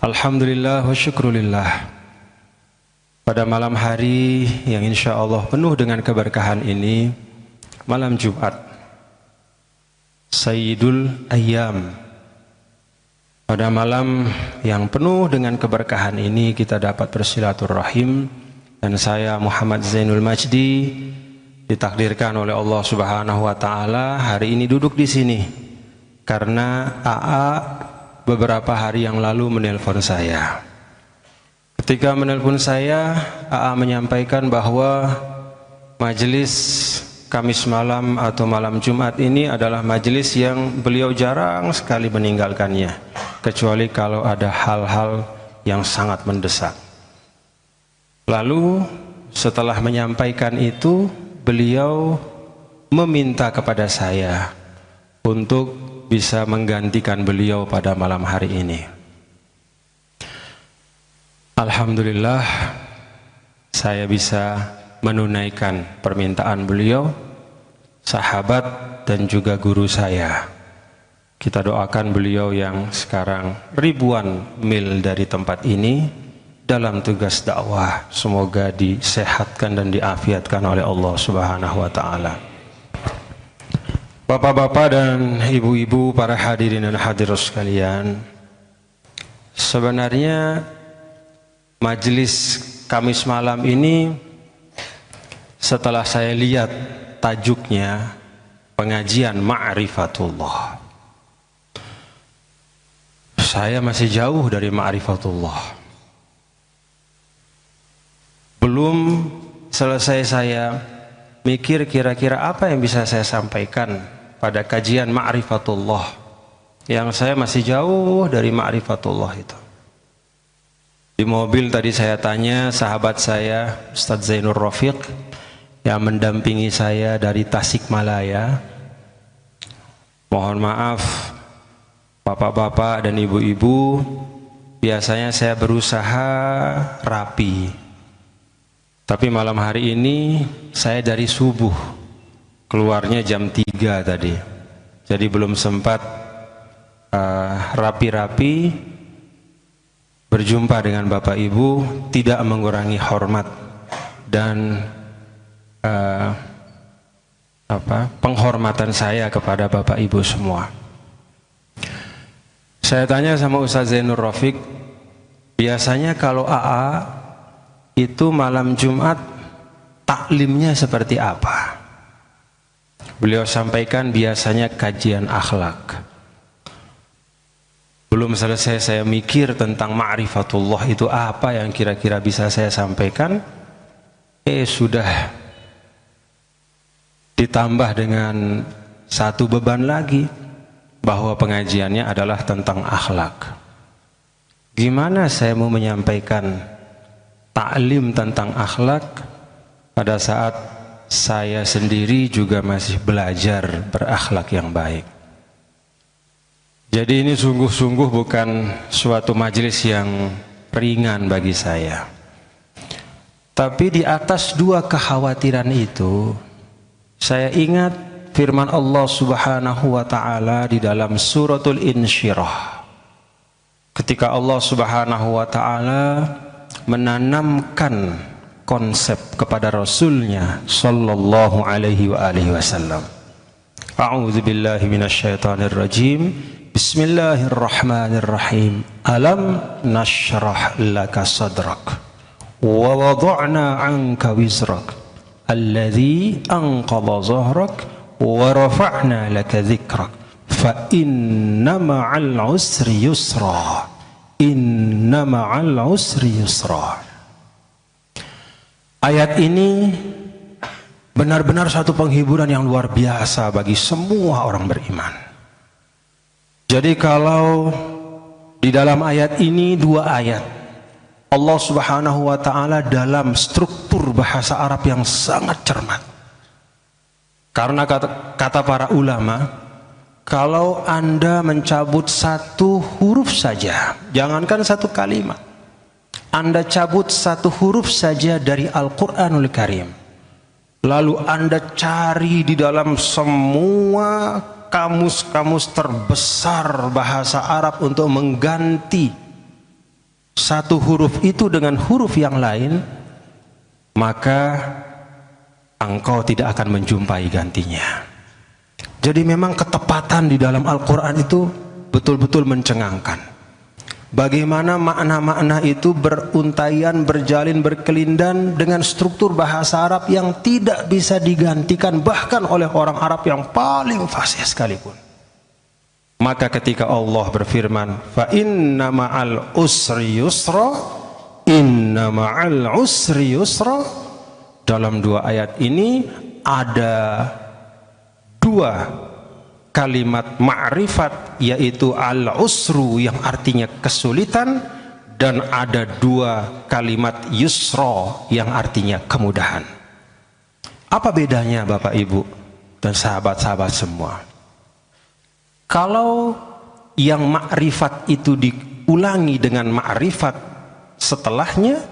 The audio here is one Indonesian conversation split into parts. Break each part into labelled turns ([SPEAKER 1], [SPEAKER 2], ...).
[SPEAKER 1] Alhamdulillah wa syukrulillah. Pada malam hari yang insya Allah penuh dengan keberkahan ini, malam Jumat, Sayyidul Ayyam. Pada malam yang penuh dengan keberkahan ini kita dapat bersilaturahim, dan saya Muhammad Zainul Majdi ditakdirkan oleh Allah Subhanahu wa taala hari ini duduk di sini karena AA beberapa hari yang lalu menelpon saya. Ketika menelpon saya, AA menyampaikan bahwa majelis Kamis malam atau malam Jumat ini adalah majelis yang beliau jarang sekali meninggalkannya, kecuali kalau ada hal-hal yang sangat mendesak. Lalu setelah menyampaikan itu, beliau meminta kepada saya untuk bisa menggantikan beliau pada malam hari ini. Alhamdulillah, saya bisa menunaikan permintaan beliau, sahabat dan juga guru saya. Kita doakan beliau yang sekarang ribuan mil dari tempat ini dalam tugas dakwah, semoga disehatkan dan diafiatkan oleh Allah Subhanahu wa taala. Bapak-bapak dan ibu-ibu, para hadirin dan hadirat sekalian, sebenarnya majelis Kamis malam ini, setelah saya lihat tajuknya pengajian Ma'rifatullah, saya masih jauh dari Ma'rifatullah. Belum selesai saya mikir kira-kira apa yang bisa saya sampaikan pada kajian Ma'rifatullah, yang saya masih jauh dari Ma'rifatullah itu. Di mobil tadi saya tanya sahabat saya Ustadz Zainur Rafiq yang mendampingi saya dari Tasikmalaya, mohon maaf bapak-bapak dan ibu-ibu, biasanya saya berusaha rapi, tapi malam hari ini saya dari subuh, keluarnya jam 3 tadi. Jadi belum sempat rapi-rapi. Berjumpa dengan Bapak Ibu tidak mengurangi hormat dan penghormatan saya kepada Bapak Ibu semua. Saya tanya sama Ustaz Zainur Rafiq, biasanya kalau AA itu malam Jumat taklimnya seperti apa? Beliau sampaikan biasanya kajian akhlak. Belum selesai saya mikir tentang Ma'rifatullah itu apa yang kira-kira bisa saya sampaikan, sudah ditambah dengan satu beban lagi, bahwa pengajiannya adalah tentang akhlak. Gimana saya mau menyampaikan taklim tentang akhlak pada saat saya sendiri juga masih belajar berakhlak yang baik? Jadi ini sungguh-sungguh bukan suatu majelis yang ringan bagi saya. Tapi di atas dua kekhawatiran itu, saya ingat firman Allah Subhanahu wa taala di dalam suratul Insyirah. Ketika Allah Subhanahu wa taala menanamkan konsep kepada Rasulnya sallallahu alaihi wa alihi wasallam. A'udzu billahi minasyaitonir rajim. Bismillahirrahmanirrahim. Alam nashrah laka sadrak wa wada'na 'anka wizrak alladhi anqadha zahrak wa rafa'na laka dhikrak fa inna ma'al usri yusra inna ma'al usri yusra. Ayat ini benar-benar satu penghiburan yang luar biasa bagi semua orang beriman. Jadi kalau di dalam ayat ini dua ayat, Allah Subhanahu wa taala dalam struktur bahasa Arab yang sangat cermat. Karena kata para ulama, kalau Anda mencabut satu huruf saja, jangankan satu kalimat, Anda cabut satu huruf saja dari Al-Quranul Karim, lalu Anda cari di dalam semua kamus-kamus terbesar bahasa Arab untuk mengganti satu huruf itu dengan huruf yang lain, maka engkau tidak akan menjumpai gantinya. Jadi memang ketepatan di dalam Al-Quran itu betul-betul mencengangkan. Bagaimana makna-makna itu beruntaian, berjalin, berkelindan dengan struktur bahasa Arab yang tidak bisa digantikan bahkan oleh orang Arab yang paling fasih sekalipun. Maka ketika Allah berfirman, fa inna ma'al usri yusra, inna ma'al usri yusra, dalam dua ayat ini ada dua kalimat ma'rifat, yaitu al-usru yang artinya kesulitan, dan ada dua kalimat yusra yang artinya kemudahan. Apa bedanya Bapak Ibu dan sahabat-sahabat semua? Kalau yang ma'rifat itu diulangi dengan ma'rifat setelahnya,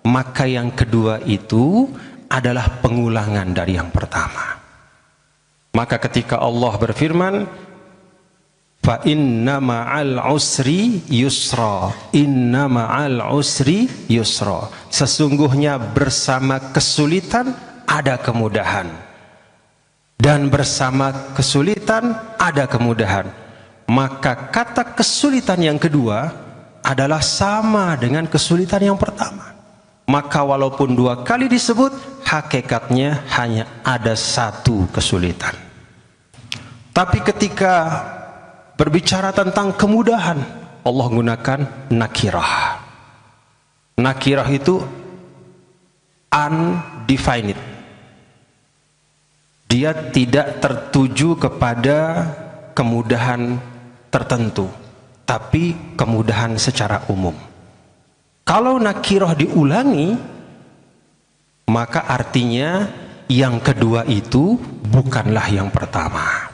[SPEAKER 1] maka yang kedua itu adalah pengulangan dari yang pertama. Maka ketika Allah berfirman, fa inna ma'al usri yusra, inna ma'al usri yusra, sesungguhnya bersama kesulitan ada kemudahan, dan bersama kesulitan ada kemudahan. Maka kata kesulitan yang kedua adalah sama dengan kesulitan yang pertama. Maka walaupun dua kali disebut, hakikatnya hanya ada satu kesulitan. Tapi ketika berbicara tentang kemudahan, Allah gunakan nakirah. Nakirah itu undefined. Dia tidak tertuju kepada kemudahan tertentu, tapi kemudahan secara umum. Kalau nakirah diulangi, maka artinya yang kedua itu bukanlah yang pertama.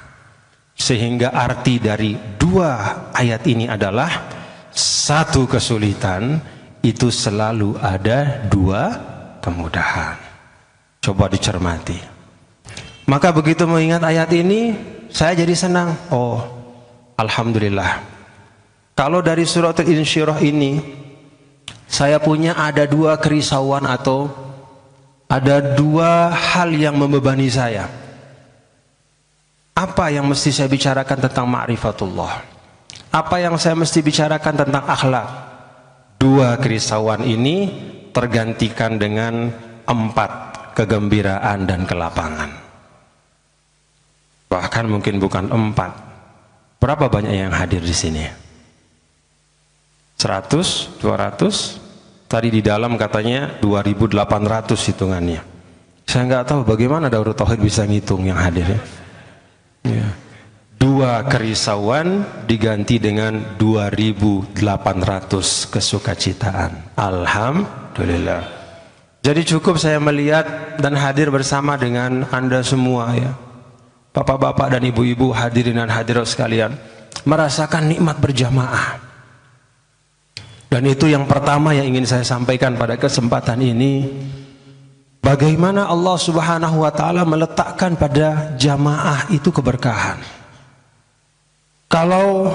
[SPEAKER 1] Sehingga arti dari dua ayat ini adalah satu kesulitan itu selalu ada dua kemudahan. Coba dicermati. Maka begitu mengingat ayat ini, saya jadi senang. Oh, alhamdulillah. Kalau dari surat Al-Insyirah ini, saya punya ada dua kerisauan atau ada dua hal yang membebani saya. Apa yang mesti saya bicarakan tentang ma'rifatullah? Apa yang saya mesti bicarakan tentang akhlak? Dua kerisauan ini tergantikan dengan 4 kegembiraan dan kelapangan. Bahkan mungkin bukan 4. Berapa banyak yang hadir di sini? 100, 200? Tadi di dalam katanya 2.800 hitungannya. Saya nggak tahu bagaimana Daurul Tauhid bisa ngitung yang hadir ya. Ya. 2 kerisauan diganti dengan 2.800 kesukacitaan. Alhamdulillah. Jadi cukup saya melihat dan hadir bersama dengan Anda semua ya, bapak-bapak dan ibu-ibu, hadirin dan hadirat sekalian, merasakan nikmat berjamaah. Dan itu yang pertama yang ingin saya sampaikan pada kesempatan ini. Bagaimana Allah Subhanahu wa ta'ala meletakkan pada jamaah itu keberkahan. Kalau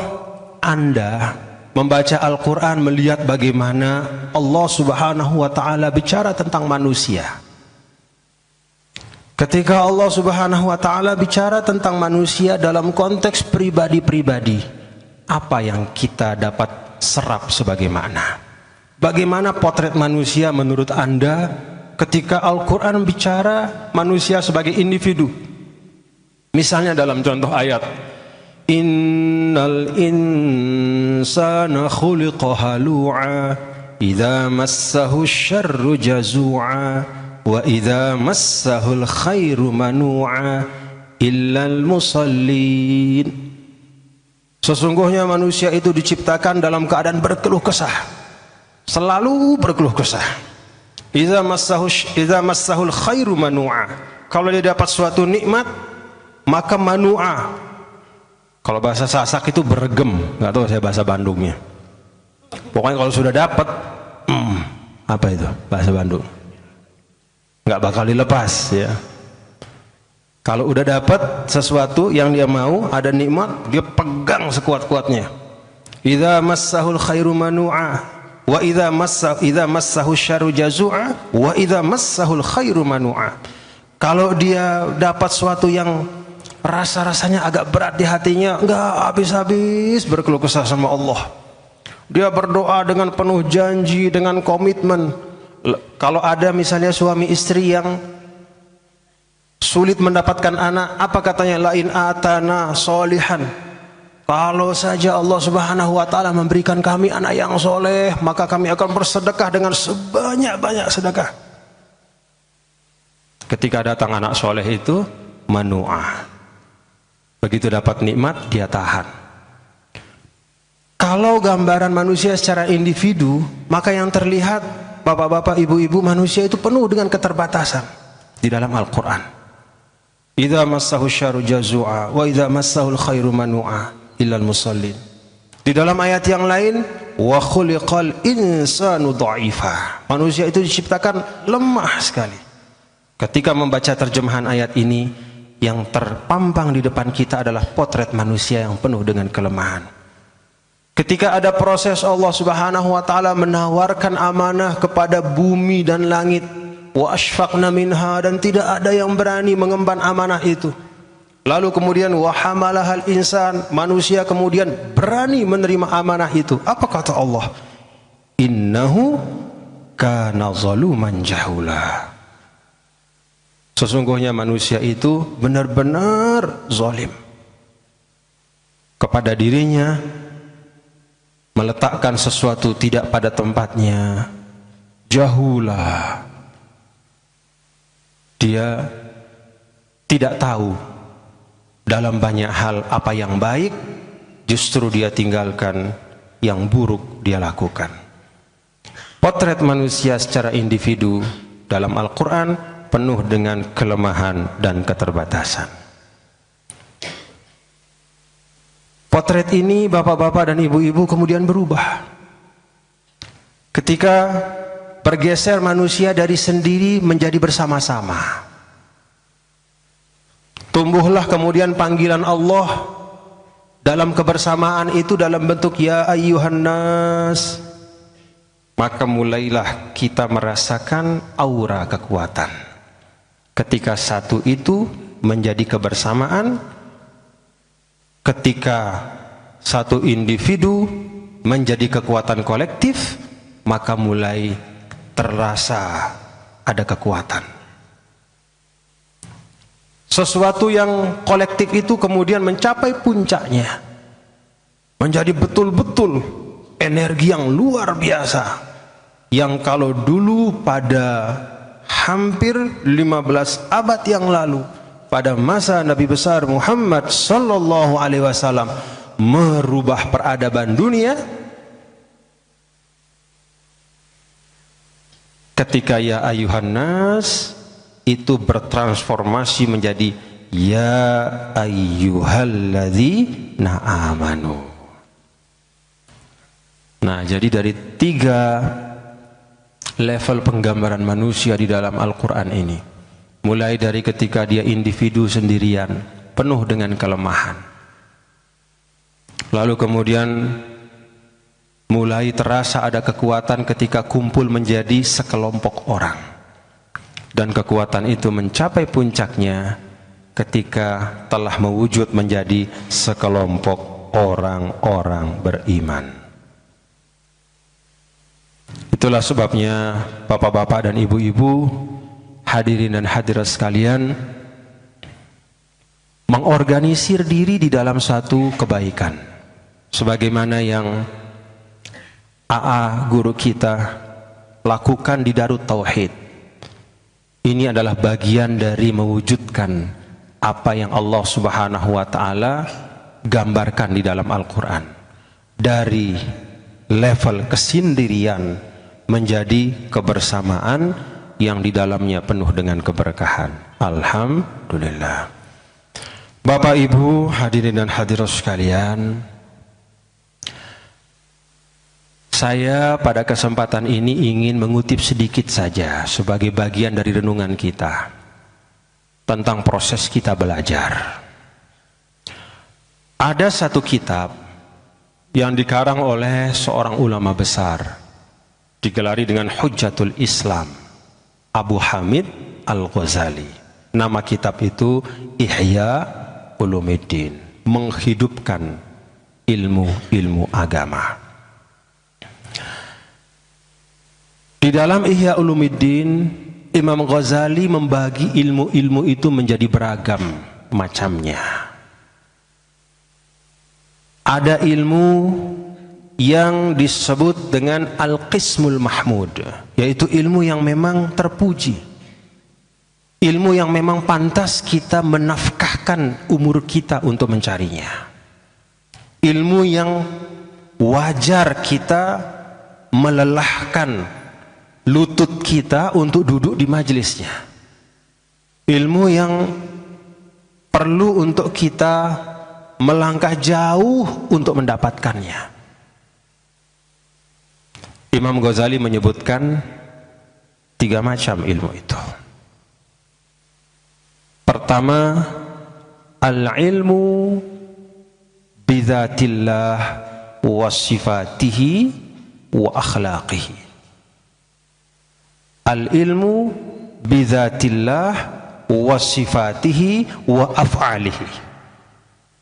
[SPEAKER 1] Anda membaca Al-Quran, melihat bagaimana Allah Subhanahu wa ta'ala bicara tentang manusia. Ketika Allah Subhanahu wa ta'ala bicara tentang manusia dalam konteks pribadi-pribadi, apa yang kita dapat serap sebagai makna? Bagaimana potret manusia menurut Anda ketika Al-Quran bicara manusia sebagai individu? Misalnya dalam contoh ayat, innal insana khuliqa halu'a idza massahu syarru jazu'a wa idza massahul khairu manu'a illal musallin. Sesungguhnya manusia itu diciptakan dalam keadaan berkeluh kesah, selalu berkeluh kesah. Idza massahul khairu manu'a, kalau dia dapat suatu nikmat maka manu'a. Kalau bahasa Sasak itu bergem, nggak tahu saya bahasa Bandungnya. Pokoknya kalau sudah dapat, apa itu bahasa Bandung? Nggak bakal dilepas ya. Kalau udah dapat sesuatu yang dia mau, ada nikmat, dia pegang sekuat-kuatnya. Idza massahul khairu manu'a wa idza massahu syarru jazua wa idza massahul khairu manua. Kalau dia dapat sesuatu yang rasanya agak berat di hatinya, enggak habis-habis berkeluh kesah sama Allah. Dia berdoa dengan penuh janji, dengan komitmen. Kalau ada misalnya suami istri yang sulit mendapatkan anak, apa katanya? Lain atana solihan. Kalau saja Allah Subhanahu wa taala memberikan kami anak yang soleh, maka kami akan bersedekah dengan sebanyak-banyak sedekah. Ketika datang anak soleh itu manu'ah. Begitu dapat nikmat dia tahan. Kalau gambaran manusia secara individu, maka yang terlihat bapak-bapak, ibu-ibu, manusia itu penuh dengan keterbatasan di dalam Al-Quran. Idza massahu syarru jazua wa idza massahul khairu manu'a illal musallin. Di dalam ayat yang lain, wa khuliqal insanu dha'ifa. Manusia itu diciptakan lemah sekali. Ketika membaca terjemahan ayat ini, yang terpampang di depan kita adalah potret manusia yang penuh dengan kelemahan. Ketika ada proses Allah Subhanahu wa taala menawarkan amanah kepada bumi dan langit, wa asfaqna minha, dan tidak ada yang berani mengemban amanah itu. Lalu kemudian wa hamalahal insan, manusia kemudian berani menerima amanah itu. Apa kata Allah? Innahu kana zaluman jahula. Sesungguhnya manusia itu benar-benar zalim kepada dirinya, meletakkan sesuatu tidak pada tempatnya. Jahula, dia tidak tahu dalam banyak hal apa yang baik, justru dia tinggalkan yang buruk dia lakukan. Potret manusia secara individu dalam Al-Quran penuh dengan kelemahan dan keterbatasan. Potret ini bapak-bapak dan ibu-ibu kemudian berubah ketika bergeser manusia dari sendiri menjadi bersama-sama. Tumbuhlah kemudian panggilan Allah dalam kebersamaan itu dalam bentuk ya ayyuhan nas. Maka mulailah kita merasakan aura kekuatan. Ketika satu itu menjadi kebersamaan, ketika satu individu menjadi kekuatan kolektif, maka mulai terasa ada kekuatan. Sesuatu yang kolektif itu kemudian mencapai puncaknya, menjadi betul-betul energi yang luar biasa, yang kalau dulu pada hampir 15 abad yang lalu, pada masa Nabi besar Muhammad sallallahu alaihi wasallam merubah peradaban dunia, ketika ya ayuhan nas itu bertransformasi menjadi ya ayyuhalladzina amanu. Nah, jadi dari 3 level penggambaran manusia di dalam Al-Quran ini, mulai dari ketika dia individu sendirian penuh dengan kelemahan, lalu kemudian mulai terasa ada kekuatan ketika kumpul menjadi sekelompok orang, dan kekuatan itu mencapai puncaknya ketika telah mewujud menjadi sekelompok orang-orang beriman. Itulah sebabnya bapak-bapak dan ibu-ibu, hadirin dan hadirat sekalian, mengorganisir diri di dalam satu kebaikan, sebagaimana yang AA guru kita lakukan di Darut Tauhid. Ini adalah bagian dari mewujudkan apa yang Allah Subhanahu wa taala gambarkan di dalam Al-Quran, dari level kesendirian menjadi kebersamaan yang di dalamnya penuh dengan keberkahan. Alhamdulillah. Bapak Ibu hadirin dan hadirat sekalian, saya pada kesempatan ini ingin mengutip sedikit saja sebagai bagian dari renungan kita tentang proses kita belajar. Ada satu kitab yang dikarang oleh seorang ulama besar, digelari dengan Hujjatul Islam, Abu Hamid Al-Ghazali. Nama kitab itu Ihya Ulumuddin, menghidupkan ilmu-ilmu agama. Di dalam Ihya Ulumuddin, Imam Ghazali membagi ilmu-ilmu itu menjadi beragam macamnya. Ada ilmu yang disebut dengan Al-Qismul Mahmud, yaitu ilmu yang memang terpuji, ilmu yang memang pantas kita menafkahkan umur kita untuk mencarinya, ilmu yang wajar kita melelahkan lutut kita untuk duduk di majelisnya, ilmu yang perlu untuk kita melangkah jauh untuk mendapatkannya. Imam Ghazali menyebutkan 3 macam ilmu itu. Pertama, al-ilmu bidzatillah wa sifatihi wa akhlaqihi. Al-ilmu bidzatillah wa sifatihi wa af'alihi.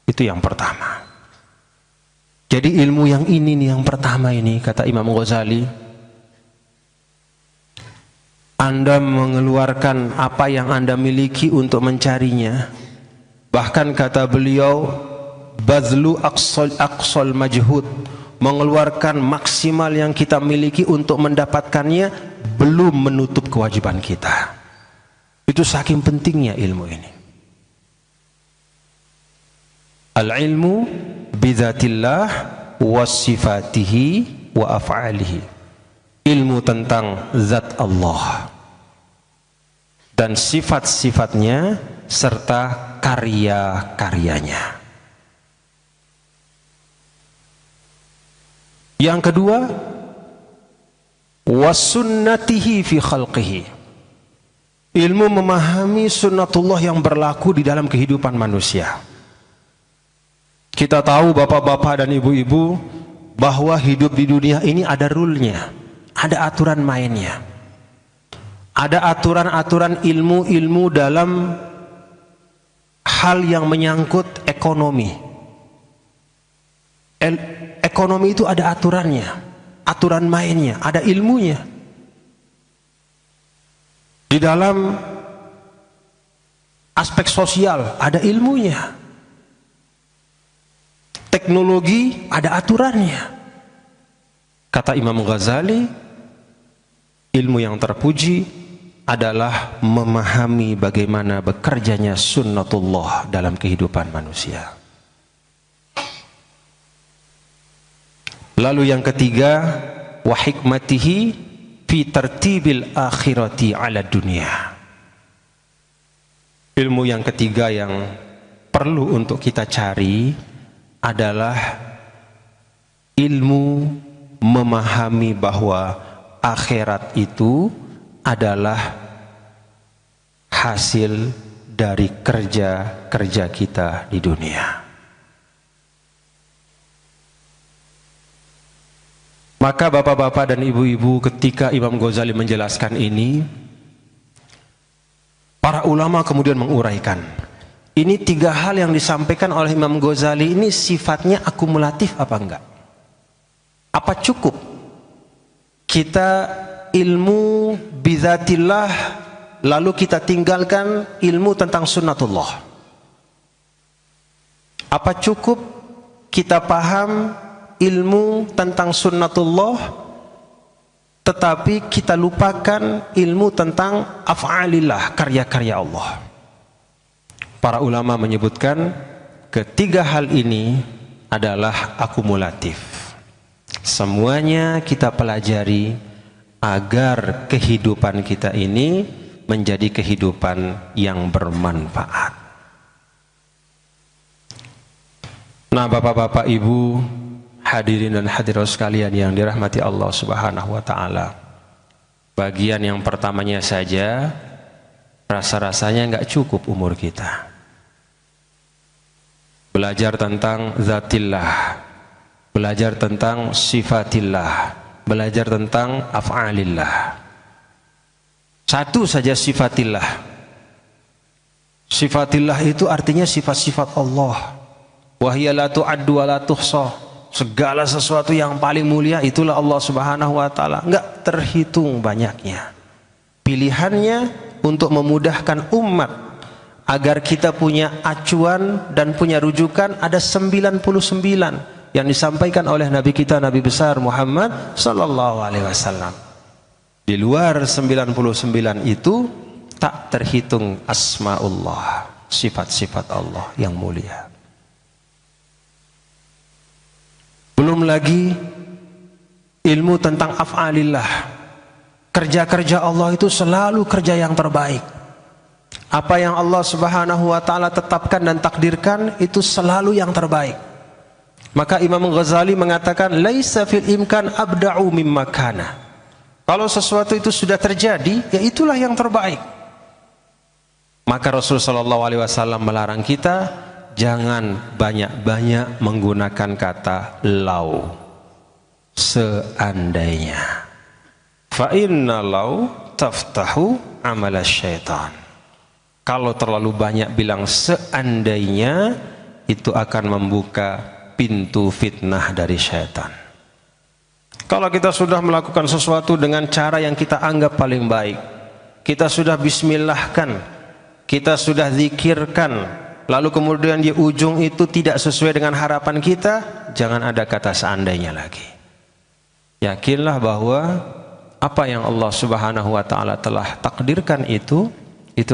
[SPEAKER 1] Itu yang pertama. Jadi ilmu yang ini nih, yang pertama ini, kata Imam Ghazali, Anda mengeluarkan apa yang Anda miliki untuk mencarinya. Bahkan kata beliau, bazlu aqsal majhud, mengeluarkan maksimal yang kita miliki untuk mendapatkannya belum menutup kewajiban kita. Itu saking pentingnya ilmu ini. Al-ilmu bidzatillah wa sifatihi wa af'alihi. Ilmu tentang zat Allah dan sifat-sifatnya serta karya-karyanya. Yang kedua, wa sunnatihi fi khalqihi. Ilmu memahami sunnatullah yang berlaku di dalam kehidupan manusia. Kita tahu bapak-bapak dan ibu-ibu bahwa hidup di dunia ini ada rule-nya, ada aturan mainnya. Ada aturan-aturan ilmu-ilmu dalam hal yang menyangkut ekonomi. Ekonomi itu ada aturannya, aturan mainnya, ada ilmunya. Di dalam aspek sosial ada ilmunya. Teknologi ada aturannya. Kata Imam Ghazali, ilmu yang terpuji adalah memahami bagaimana bekerjanya sunnatullah dalam kehidupan manusia. Lalu yang ketiga, wa hikmatihi fi tartibil akhirati ala dunia. Ilmu yang ketiga yang perlu untuk kita cari adalah ilmu memahami bahwa akhirat itu adalah hasil dari kerja-kerja kita di dunia. Maka bapak-bapak dan ibu-ibu, ketika Imam Ghazali menjelaskan ini, para ulama kemudian menguraikan, ini 3 hal yang disampaikan oleh Imam Ghazali ini sifatnya akumulatif apa enggak? Apa cukup kita ilmu bidzatillah lalu kita tinggalkan ilmu tentang sunnatullah? Apa cukup kita paham ilmu tentang sunnatullah tetapi kita lupakan ilmu tentang af'alillah, karya-karya Allah? Para ulama menyebutkan ketiga hal ini adalah akumulatif. Semuanya kita pelajari agar kehidupan kita ini menjadi kehidupan yang bermanfaat. Nah, bapak-bapak, ibu, hadirin dan hadirat sekalian yang dirahmati Allah Subhanahu wa taala. Bagian yang pertamanya saja rasa-rasanya nggak cukup umur kita. Belajar tentang zatillah, belajar tentang sifatillah, belajar tentang af'alillah. Satu saja sifatillah. Sifatillah itu artinya sifat-sifat Allah. Wa hiya la tu'addu wa la tuhsa. Segala sesuatu yang paling mulia itulah Allah Subhanahu wa taala, enggak terhitung banyaknya. Pilihannya untuk memudahkan umat agar kita punya acuan dan punya rujukan ada 99 yang disampaikan oleh Nabi kita, Nabi besar Muhammad sallallahu alaihi wasallam. Di luar 99 itu tak terhitung asmaullah, sifat-sifat Allah yang mulia. Belum lagi ilmu tentang af'alillah. Kerja-kerja Allah itu selalu kerja yang terbaik. Apa yang Allah Subhanahu wa taala tetapkan dan takdirkan itu selalu yang terbaik. Maka Imam Ghazali mengatakan laisa fil imkan abda'u mimma kana. Kalau sesuatu itu sudah terjadi, ya itulah yang terbaik. Maka Rasul sallallahu alaihi wasallam melarang kita jangan banyak-banyak menggunakan kata lau. Seandainya. Fa inna lau taftahu amala syaitan. Kalau terlalu banyak bilang seandainya, itu akan membuka pintu fitnah dari syaitan. Kalau kita sudah melakukan sesuatu dengan cara yang kita anggap paling baik, kita sudah bismillahkan, kita sudah zikirkan, lalu kemudian di ujung itu tidak sesuai dengan harapan kita, jangan ada kata seandainya lagi. Yakinlah bahwa apa yang Allah Subhanahu wa taala telah takdirkan itu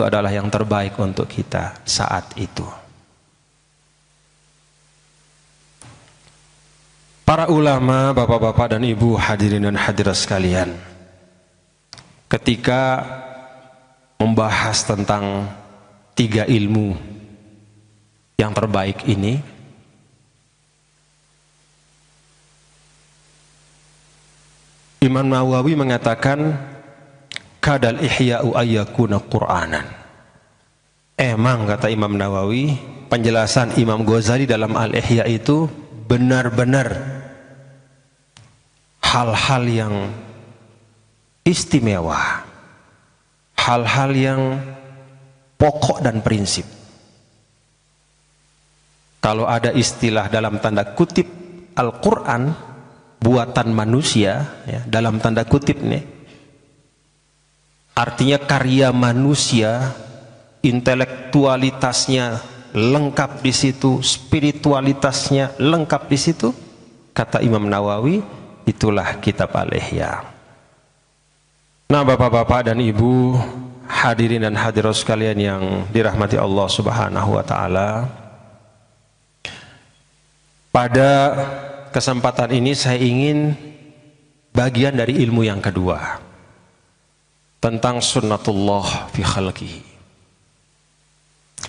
[SPEAKER 1] adalah yang terbaik untuk kita saat itu. Para ulama, bapak-bapak dan ibu, hadirin dan hadirat sekalian, ketika membahas tentang 3 ilmu yang terbaik ini, Imam Nawawi mengatakan kadal ihya'u ayyakuna Qur'anan. Emang kata Imam Nawawi, penjelasan Imam Ghazali dalam Al-Ihya itu benar-benar hal-hal yang istimewa, hal-hal yang pokok dan prinsip. Kalau ada istilah dalam tanda kutip Al-Quran buatan manusia, ya, dalam tanda kutip nih, artinya karya manusia, intelektualitasnya lengkap di situ, spiritualitasnya lengkap di situ, kata Imam Nawawi, itulah kitab Al-Ihya. Nah, bapak-bapak dan ibu, hadirin dan hadirat sekalian yang dirahmati Allah Subhanahu wa taala, pada kesempatan ini saya ingin bagian dari ilmu yang kedua tentang sunnatullah fi khalqihi.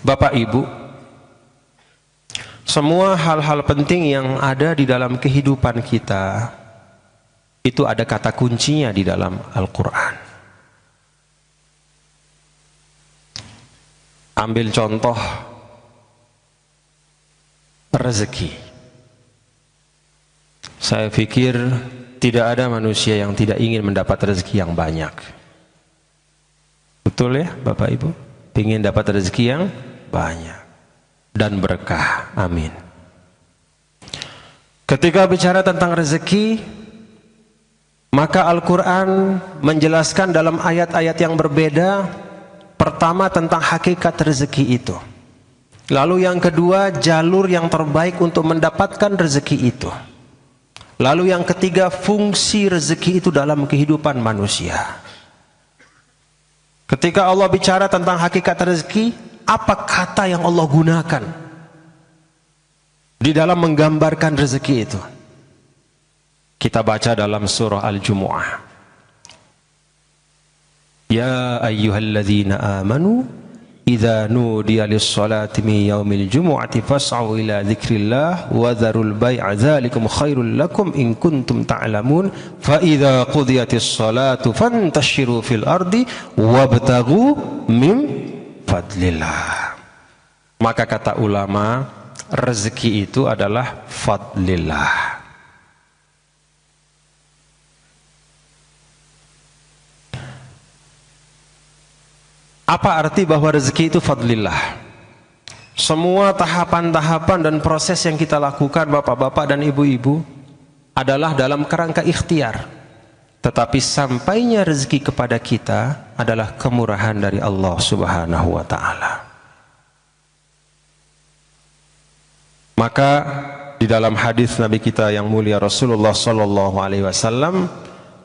[SPEAKER 1] Bapak Ibu, semua hal-hal penting yang ada di dalam kehidupan kita itu ada kata kuncinya di dalam Al-Quran. Ambil contoh rezeki. Saya pikir tidak ada manusia yang tidak ingin mendapat rezeki yang banyak. Betul ya Bapak Ibu? Ingin dapat rezeki yang banyak dan berkah. Amin. Ketika bicara tentang rezeki, maka Al-Quran menjelaskan dalam ayat-ayat yang berbeda, pertama tentang hakikat rezeki itu, lalu yang kedua jalur yang terbaik untuk mendapatkan rezeki itu, lalu yang ketiga fungsi rezeki itu dalam kehidupan manusia. Ketika Allah bicara tentang hakikat rezeki, apa kata yang Allah gunakan di dalam menggambarkan rezeki itu? Kita baca dalam surah Al-Jumu'ah. Ya ayyuhalladzina amanu idza nudiya lis-salati min yaumil jumu'ati fas'au ila dzikrillah wa dzarul bai'a dzalikum khairul lakum in kuntum ta'lamun fa idza qudiyatis salatu fantashiru fil ardi wabtaghu min fadlillah. Maka kata ulama, rezeki itu adalah fadlillah. Apa arti bahwa rezeki itu fadlillah? Semua tahapan-tahapan dan proses yang kita lakukan bapak-bapak dan ibu-ibu adalah dalam kerangka ikhtiar. Tetapi sampainya rezeki kepada kita adalah kemurahan dari Allah Subhanahu wa ta'ala. Maka di dalam hadis Nabi kita yang mulia Rasulullah sallallahu alaihi wasallam,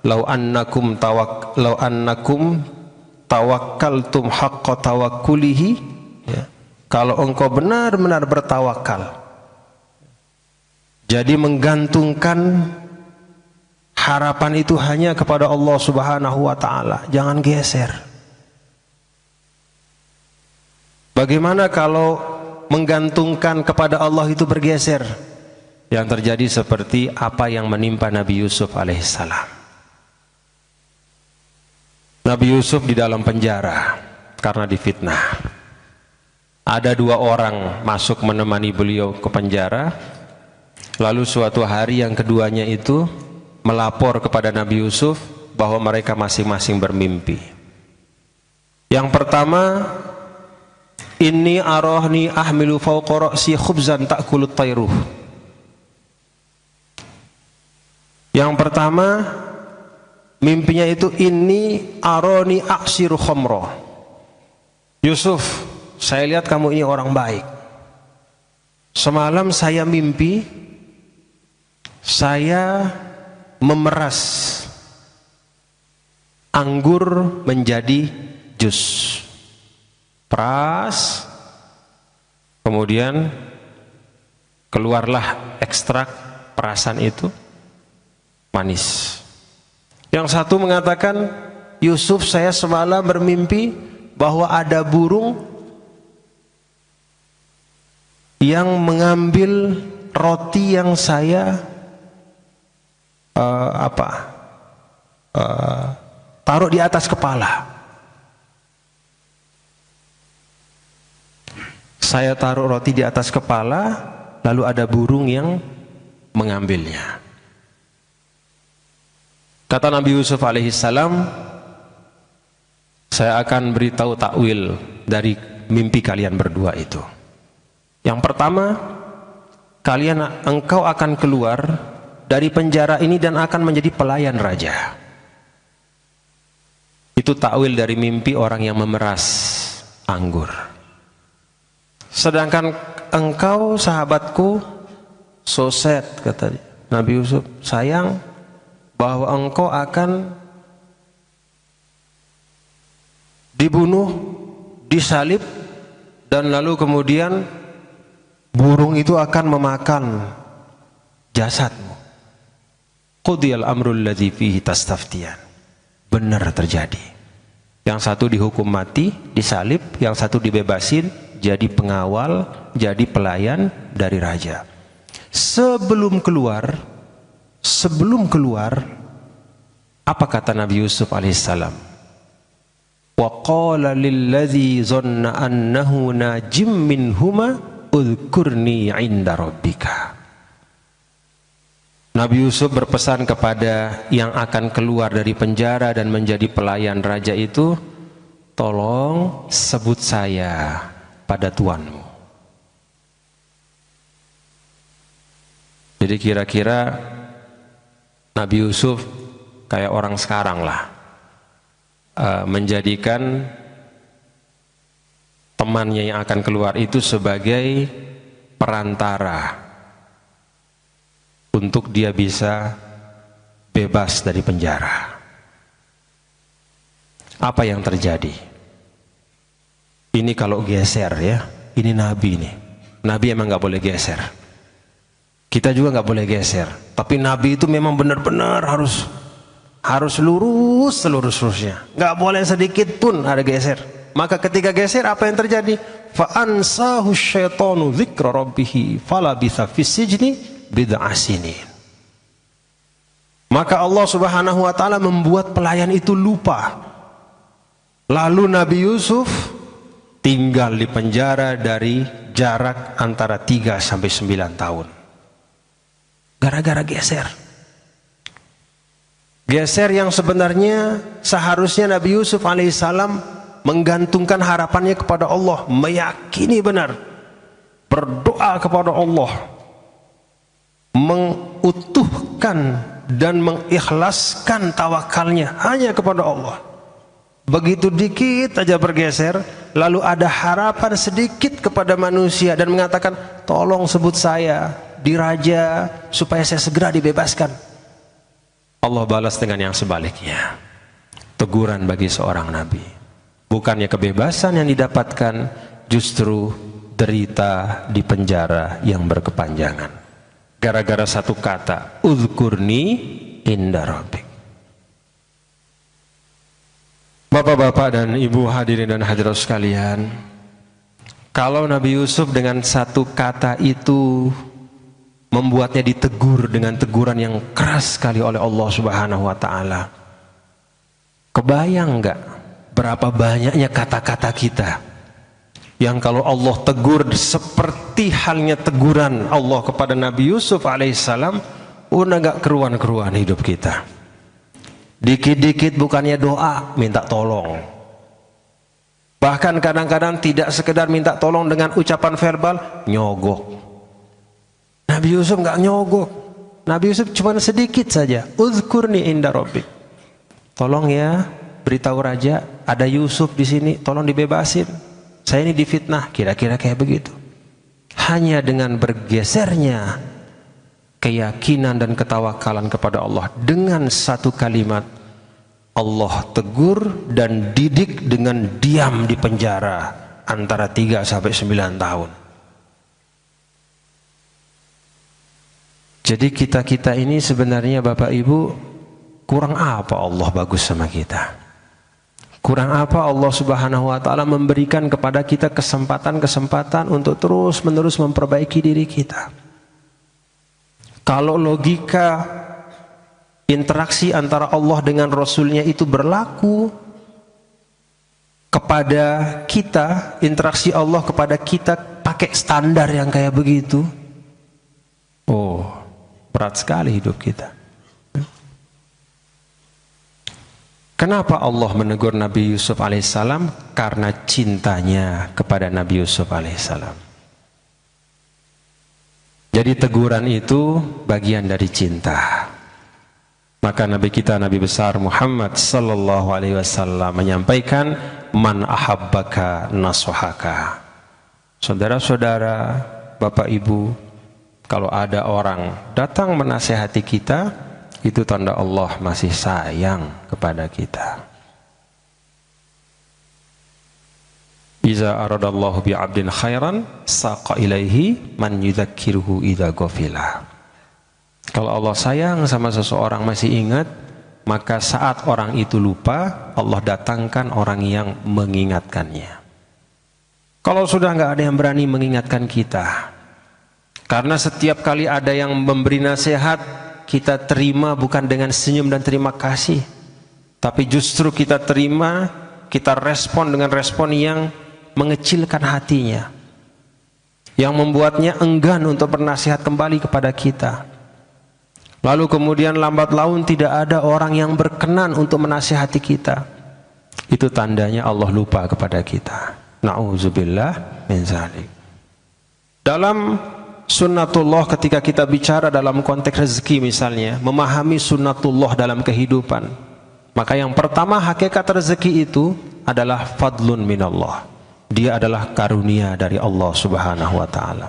[SPEAKER 1] "Lau annakum tawakkaltum haqqa tawakkulihi," ya, kalau engkau benar-benar bertawakal, jadi menggantungkan harapan itu hanya kepada Allah Subhanahu wa ta'ala, jangan geser. Bagaimana kalau menggantungkan kepada Allah itu bergeser? Yang terjadi seperti apa yang menimpa Nabi Yusuf alaihissalam. Nabi Yusuf di dalam penjara karena difitnah. Ada 2 orang masuk menemani beliau ke penjara. Lalu suatu hari yang keduanya itu melapor kepada Nabi Yusuf bahwa mereka masing-masing bermimpi. Yang pertama, "Inni arahni ahmilu fawqa ra'si khubzan ta'kulut tayruh." Yang pertama mimpinya itu, "Inni arani aksiru khamra." Yusuf, saya lihat kamu ini orang baik. Semalam saya mimpi saya memeras anggur menjadi jus. Peras, kemudian keluarlah ekstrak perasan itu manis. Yang satu mengatakan, "Yusuf, saya semalam bermimpi bahwa ada burung yang mengambil roti yang saya taruh di atas kepala. Saya taruh roti di atas kepala, lalu ada burung yang mengambilnya." Kata Nabi Yusuf alaihissalam, "Saya akan beritahu takwil dari mimpi kalian berdua itu. Yang pertama, engkau akan keluar dari penjara ini dan akan menjadi pelayan raja." Itu takwil dari mimpi orang yang memeras anggur. "Sedangkan engkau sahabatku, so sad," kata Nabi Yusuf, "sayang bahwa engkau akan dibunuh, disalib, dan lalu kemudian burung itu akan memakan jasadmu. Qudiyal amrul ladzi fihi tastaftiyan." Benar terjadi. Yang satu dihukum mati, disalib, yang satu dibebasin, jadi pengawal, jadi pelayan dari raja. Sebelum keluar, apa kata Nabi Yusuf alaihissalam? "Wa qala lilladzi zanna annahu najim minhuma udhkurni 'inda rabbika." Nabi Yusuf berpesan kepada yang akan keluar dari penjara dan menjadi pelayan raja itu, "Tolong sebut saya pada tuanmu." Jadi kira-kira Nabi Yusuf kayak orang sekarang lah, menjadikan temannya yang akan keluar itu sebagai perantara untuk dia bisa bebas dari penjara. Apa yang terjadi? Ini kalau geser ya, ini Nabi nih. Nabi emang nggak boleh geser. Kita juga nggak boleh geser. Tapi Nabi itu memang benar-benar harus lurus seluruhnya. Nggak boleh sedikit pun ada geser. Maka ketika geser apa yang terjadi? Fa ansahu syaitanu dzikra rabbih falabitha fis sijni bid'a sinin. Maka Allah Subhanahu wa taala membuat pelayan itu lupa. Lalu Nabi Yusuf tinggal di penjara dari jarak antara 3 sampai 9 tahun. Gara-gara geser. Geser yang sebenarnya seharusnya Nabi Yusuf alaihissalam menggantungkan harapannya kepada Allah, meyakini benar, berdoa kepada Allah, mengutuhkan dan mengikhlaskan tawakalnya hanya kepada Allah. Begitu dikit aja bergeser, lalu ada harapan sedikit kepada manusia dan mengatakan, tolong sebut saya di raja supaya saya segera dibebaskan. Allah balas dengan yang sebaliknya, teguran bagi seorang nabi. Bukannya kebebasan yang didapatkan, justru derita di penjara yang berkepanjangan. Gara-gara satu kata, uzkurni inda rabbik. Bapak-bapak dan ibu hadirin dan hadirat sekalian, kalau Nabi Yusuf dengan satu kata itu membuatnya ditegur dengan teguran yang keras sekali oleh Allah Subhanahu wa taala, kebayang enggak berapa banyaknya kata-kata kita yang kalau Allah tegur seperti halnya teguran Allah kepada Nabi Yusuf alaihissalam, udah enggak keruan-keruan hidup kita. Dikit-dikit bukannya doa, minta tolong. Bahkan kadang-kadang tidak sekedar minta tolong dengan ucapan verbal, nyogok. Nabi Yusuf enggak nyogok. Nabi Yusuf cuma sedikit saja, uzkurni inda rabbik. Tolong ya, beritahu raja, ada Yusuf di sini, tolong dibebasin. Saya ini difitnah, kira-kira kayak begitu. Hanya dengan bergesernya keyakinan dan ketawakalan kepada Allah dengan satu kalimat, Allah tegur dan didik dengan diam di penjara antara 3 sampai 9 tahun. Jadi kita ini sebenarnya Bapak Ibu, kurang apa Allah bagus sama kita? Kurang apa Allah Subhanahu wa taala memberikan kepada kita kesempatan-kesempatan untuk terus-menerus memperbaiki diri kita? Kalau logika interaksi antara Allah dengan Rasulnya itu berlaku kepada kita, interaksi Allah kepada kita pakai standar yang kayak begitu, oh, berat sekali hidup kita. Kenapa Allah menegur Nabi Yusuf alaihissalam? Karena cintanya kepada Nabi Yusuf alaihissalam. Jadi teguran itu bagian dari cinta. Maka Nabi kita, Nabi besar Muhammad sallallahu alaihi wasallam menyampaikan, man ahabbaka nasuhaka. Saudara-saudara, Bapak Ibu, kalau ada orang datang menasihati kita, itu tanda Allah masih sayang kepada kita. Iza aradallahu bi'abdin khairan saqa ilaihi man yudzakiruhu idza ghafila. Kalau Allah sayang sama seseorang masih ingat, maka saat orang itu lupa, Allah datangkan orang yang mengingatkannya. Kalau sudah nggak ada yang berani mengingatkan kita, karena setiap kali ada yang memberi nasihat, kita terima bukan dengan senyum dan terima kasih, tapi justru kita terima, kita respon dengan respon yang mengecilkan hatinya, yang membuatnya enggan untuk bernasihat kembali kepada kita. Lalu kemudian lambat laun tidak ada orang yang berkenan untuk menasihati kita. Itu tandanya Allah lupa kepada kita. Na'udzubillah min zalik. Dalam sunnatullah, ketika kita bicara dalam konteks rezeki misalnya, memahami sunnatullah dalam kehidupan, maka yang pertama hakikat rezeki itu adalah fadlun minallah. Dia adalah karunia dari Allah Subhanahu wa taala.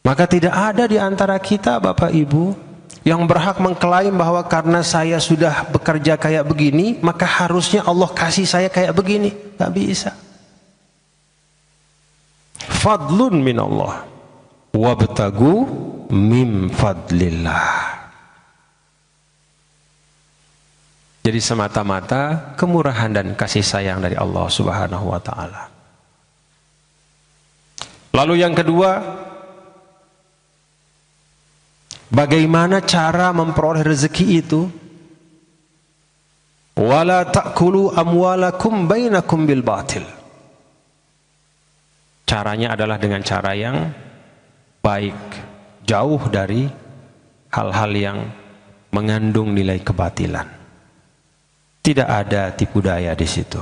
[SPEAKER 1] Maka tidak ada di antara kita Bapak Ibu yang berhak mengklaim bahwa karena saya sudah bekerja kayak begini, maka harusnya Allah kasih saya kayak begini. Gak bisa. Fadlun minallah wabtagu mim fadlillah. Jadi semata-mata kemurahan dan kasih sayang dari Allah Subhanahu wa taala. Lalu yang kedua, bagaimana cara memperoleh rezeki itu? Wala ta'kulu amwalakum bainakum bil batil. Caranya adalah dengan cara yang baik, jauh dari hal-hal yang mengandung nilai kebatilan. Tidak ada tipu daya di situ.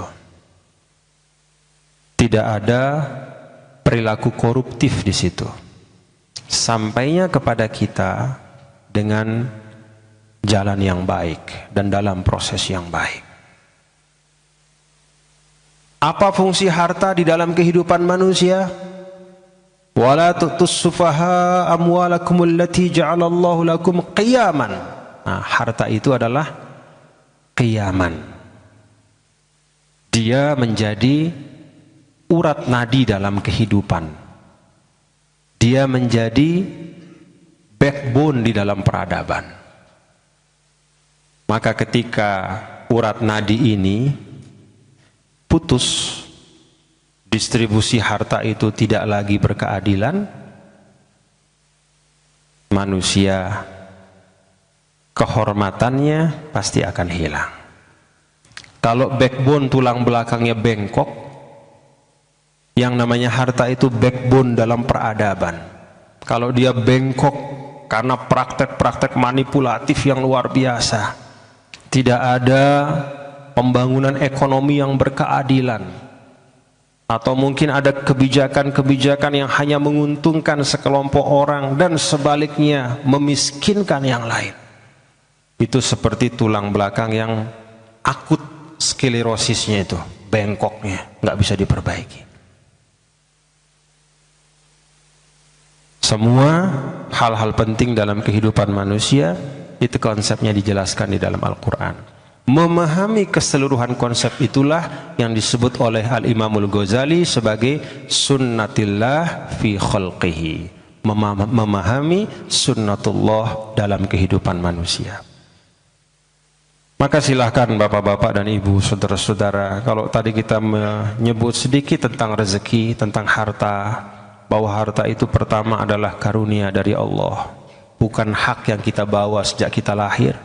[SPEAKER 1] Tidak ada perilaku koruptif di situ. Sampainya kepada kita dengan jalan yang baik dan dalam proses yang baik. Apa fungsi harta di dalam kehidupan manusia? Wala tu'tus sufaha amwalakum allati ja'alallahu lakum qiyaman. Nah, harta itu adalah qiyaman. Dia menjadi urat nadi dalam kehidupan. Dia menjadi backbone di dalam peradaban. Maka ketika urat nadi ini putus, distribusi harta itu tidak lagi berkeadilan, manusia kehormatannya pasti akan hilang. Kalau backbone tulang belakangnya bengkok, yang namanya harta itu backbone dalam peradaban. Kalau dia bengkok karena praktek-praktek manipulatif yang luar biasa, tidak ada pembangunan ekonomi yang berkeadilan, atau mungkin ada kebijakan-kebijakan yang hanya menguntungkan sekelompok orang dan sebaliknya memiskinkan yang lain. Itu seperti tulang belakang yang akut sklerosisnya itu, bengkoknya, nggak bisa diperbaiki. Semua hal-hal penting dalam kehidupan manusia itu konsepnya dijelaskan di dalam Al-Quran. Memahami keseluruhan konsep itulah yang disebut oleh Al-Imamul Ghazali sebagai sunnatillah fi khalqihi. Memahami sunnatullah dalam kehidupan manusia. Maka silahkan bapak-bapak dan ibu, saudara-saudara, kalau tadi kita menyebut sedikit tentang rezeki, tentang harta, bahwa harta itu pertama adalah karunia dari Allah, bukan hak yang kita bawa sejak kita lahir,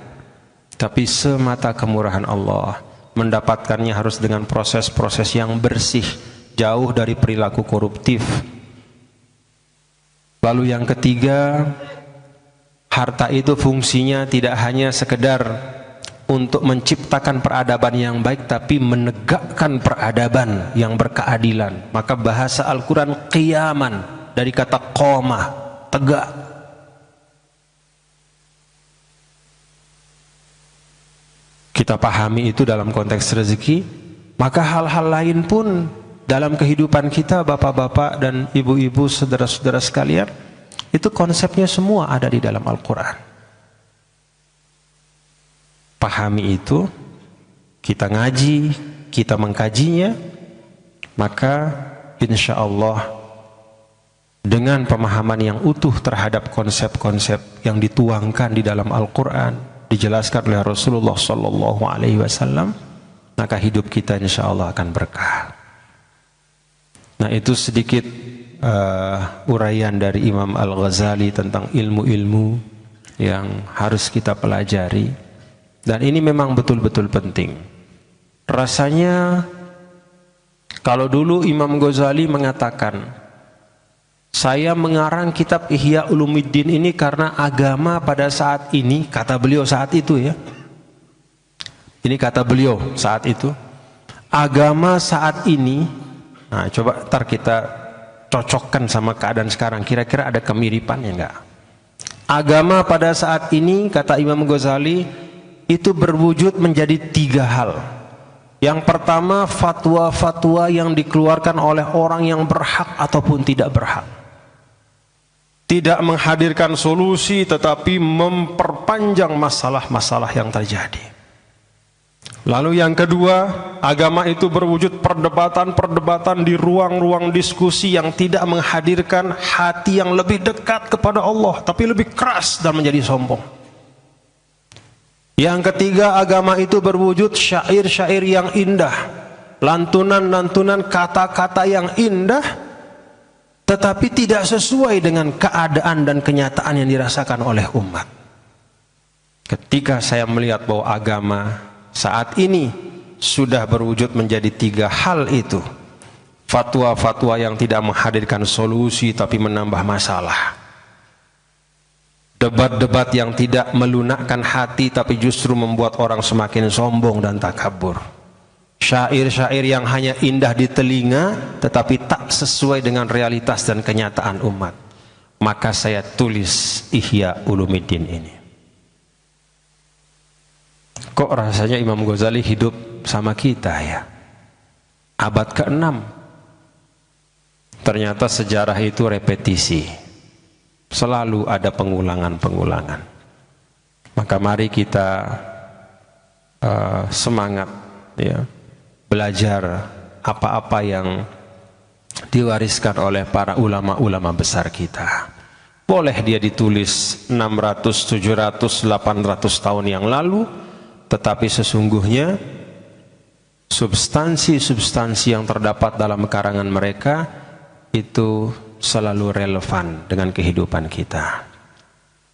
[SPEAKER 1] tapi semata kemurahan Allah. Mendapatkannya harus dengan proses-proses yang bersih, jauh dari perilaku koruptif. Lalu yang ketiga, harta itu fungsinya tidak hanya sekedar untuk menciptakan peradaban yang baik, tapi menegakkan peradaban yang berkeadilan. Maka bahasa Al-Quran qiyaman dari kata qomah, tegak. Kita pahami itu dalam konteks rezeki, maka hal-hal lain pun dalam kehidupan kita, bapak-bapak dan ibu-ibu, saudara-saudara sekalian, itu konsepnya semua ada di dalam Al-Quran. Pahami itu, kita ngaji, kita mengkajinya, maka insya Allah dengan pemahaman yang utuh terhadap konsep-konsep yang dituangkan di dalam Al-Quran, dijelaskan oleh Rasulullah Sallallahu Alaihi Wasallam, maka hidup kita insya Allah akan berkah. Nah, itu sedikit uraian dari Imam Al-Ghazali tentang ilmu-ilmu yang harus kita pelajari. Dan ini memang betul-betul penting. Rasanya kalau dulu Imam Ghazali mengatakan, saya mengarang kitab Ihya Ulumuddin ini karena agama pada saat ini, kata beliau saat itu ya. Ini kata beliau saat itu. Agama saat ini, nah coba ntar kita cocokkan sama keadaan sekarang, kira-kira ada kemiripannya enggak? Agama pada saat ini, kata Imam Ghazali, itu berwujud menjadi tiga hal. Yang pertama, fatwa-fatwa yang dikeluarkan oleh orang yang berhak ataupun tidak berhak. Tidak menghadirkan solusi, tetapi memperpanjang masalah-masalah yang terjadi. Lalu yang kedua, agama itu berwujud perdebatan-perdebatan di ruang-ruang diskusi yang tidak menghadirkan hati yang lebih dekat kepada Allah, tapi lebih keras dan menjadi sombong. Yang ketiga, agama itu berwujud syair-syair yang indah, lantunan-lantunan kata-kata yang indah, tetapi tidak sesuai dengan keadaan dan kenyataan yang dirasakan oleh umat. Ketika saya melihat bahwa agama saat ini sudah berwujud menjadi tiga hal itu, fatwa-fatwa yang tidak menghadirkan solusi tapi menambah masalah, debat-debat yang tidak melunakkan hati tapi justru membuat orang semakin sombong dan takabur, Syair-syair yang hanya indah di telinga tetapi tak sesuai dengan realitas dan kenyataan umat. Maka saya tulis Ihya Ulumuddin ini. Kok rasanya Imam Ghazali hidup sama kita ya? Abad ke-6. Ternyata sejarah itu repetisi. Selalu ada pengulangan-pengulangan. Maka mari kita semangat ya, belajar apa-apa yang diwariskan oleh para ulama-ulama besar kita. Boleh dia ditulis 600, 700, 800 tahun yang lalu, tetapi sesungguhnya substansi-substansi yang terdapat dalam karangan mereka itu selalu relevan dengan kehidupan kita.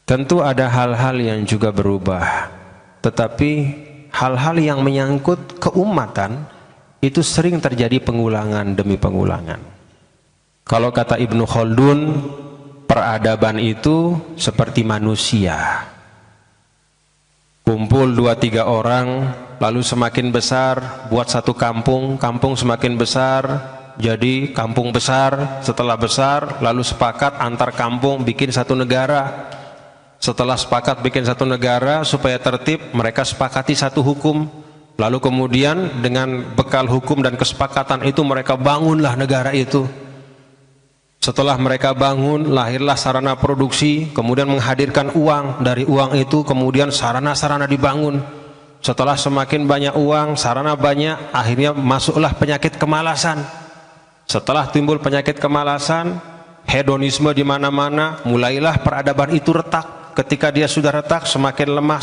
[SPEAKER 1] Tentu ada hal-hal yang juga berubah, tetapi hal-hal yang menyangkut keumatan itu sering terjadi pengulangan demi pengulangan. Kalau kata Ibnu Khaldun, peradaban itu seperti manusia. Kumpul 2-3 orang, lalu semakin besar, buat satu kampung, kampung semakin besar, jadi kampung besar, setelah besar, lalu sepakat antar kampung bikin satu negara. Setelah sepakat bikin satu negara, supaya tertib, mereka sepakati satu hukum. Lalu kemudian dengan bekal hukum dan kesepakatan itu mereka bangunlah negara itu. Setelah mereka bangun, lahirlah sarana produksi, kemudian menghadirkan uang. Dari uang itu kemudian sarana-sarana dibangun. Setelah semakin banyak uang, sarana banyak, akhirnya masuklah penyakit kemalasan. Setelah timbul penyakit kemalasan, hedonisme di mana-mana, mulailah peradaban itu retak. Ketika dia sudah retak, semakin lemah,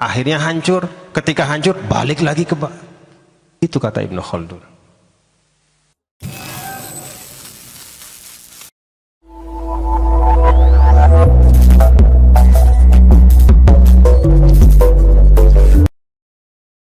[SPEAKER 1] akhirnya hancur. Ketika hancur, balik lagi ke bawah. Itu kata Ibnu Khaldun.